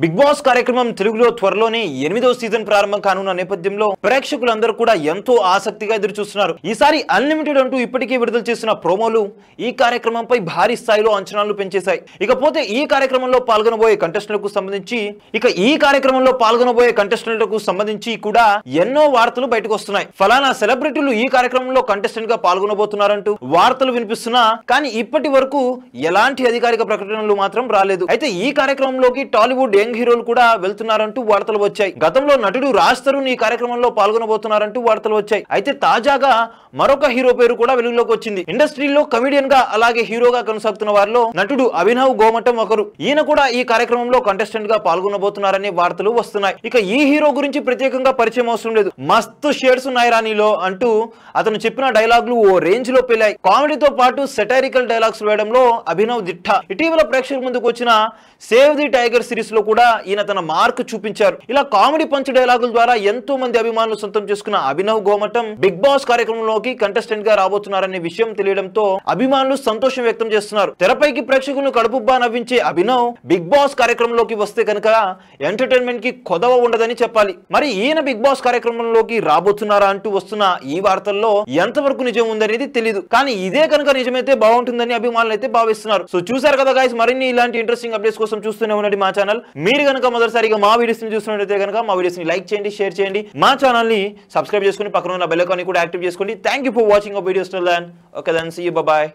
Big boss కార్యక్రమం తెలుగులో త్వరలోనే 8వ సీజన్ ప్రారంభం కానున్న నేపథ్యంలో ప్రేక్షకులందరూ కూడా ఎంతో ఆసక్తిగా ఎదురు చూస్తున్నారు. ఈసారి అన్లిమిటెడ్ అంటూ ఇప్పటికే విడుదల చేసిన ప్రోమోలు ఈ కార్యక్రమంపై భారీ స్థాయిలో అంచనాలు పెంచేశాయి. ఇకపోతే ఈ కార్యక్రమంలో పాల్గొనబోయే కంటెస్టెంట్లకు సంబంధించి కూడా ఎన్నో వార్తలు బయటకు వస్తున్నాయి. ఫలానా సెలబ్రిటీలు ఈ కార్యక్రమంలో కంటెస్టెంట్ గా పాల్గొనబోతున్నారంటూ వార్తలు వినిపిస్తున్నా కానీ ఇప్పటి వరకు ఎలాంటి అధికారిక ప్రకటనలు మాత్రం రాలేదు. అయితే ఈ కార్యక్రమంలోకి టాలీవుడ్ యంగ్ హీరోలు కూడా వెళ్తున్నారంటూ వార్తలు వచ్చాయి. గతంలో నటుడు రాజ్ తరుణ్ ఈ కార్యక్రమంలో పాల్గొనబోతున్నారంటూ వార్తలు వచ్చాయి. అయితే తాజాగా మరొక హీరో పేరు కూడా వెలుగులోకి వచ్చింది. ఇండస్ట్రీలో కమిడియన్ గా అలాగే హీరోగా కొనసాగుతున్న వారిలో నటుడు అభినవ్ గోమటం ఒకరు. ఈయన కూడా ఈ కార్యక్రమంలో కంటెస్టెంట్ గా పాల్గొనబోతున్నారనే వార్తలు వస్తున్నాయి. ఇక ఈ హీరో గురించి ప్రత్యేకంగా పరిచయం అవసరం లేదు. మస్తు షేడ్స్ ఉన్నాయి రాణిలో అంటూ అతను చెప్పిన డైలాగులు ఓ రేంజ్ లో పెళ్ళాయి. కామెడీతో పాటు సెటైరికల్ డైలాగ్స్ వేయడంలో అభినవ్ దిట్ట. ఇటీవల ప్రేక్షకుల ముందుకు వచ్చిన సేవ్ ది టైగర్ సిరీస్ లో కూడా ఈయన తన మార్క్ చూపించారు. ఇలా కామెడీ పంచ్ డైలాగుల ద్వారా ఎంతో మంది అభిమానులు సొంతం చేసుకున్న అభినవ్ గోమటం బిగ్ బాస్ కార్యక్రమంలోకి కంటెస్టెంట్ గా రాబోతున్నారనే విషయం తెలియడంతో అభిమానులు సంతోషం వ్యక్తం చేస్తున్నారు. తెరపైకి ప్రేక్షకులను కడుపుబ్బా నవ్వించే అభినవ్ బిగ్ బాస్ కార్యక్రమంలోకి వస్తే కనుక ఎంటర్టైన్మెంట్ కి కొదవ ఉండదని చెప్పాలి. మరి ఈయన బిగ్ బాస్ కార్యక్రమంలోకి రాబోతున్నారా అంటూ వస్తున్న ఈ వార్తల్లో ఎంతవరకు నిజం ఉందనేది తెలియదు. కానీ ఇదే కనుక నిజమైతే బాగుంటుందని అభిమానులు అయితే భావిస్తున్నారు. సో చూసారు కదా గైస్, మరిన్ని ఇలాంటి ఇంట్రెస్టింగ్ అప్డేట్స్ కోసం చూస్తూనే ఉండండి మా ఛానల్. మీరు కనుక మొదటిసారిగా మా వీడియోస్ ని చూస్తున్నట్లయితే కనుక మా వీడియోస్ ని లైక్ చేయండి, షేర్ చేయండి, మా ఛానల్ ని సబ్స్క్రైబ్ చేసుకుని పక్కన ఉన్న బెల్ ఐకాన్ ని కూడా యాక్టివ్ చేసుకోండి. Thank you for watching our videos. Till then, okay then, see you, bye bye.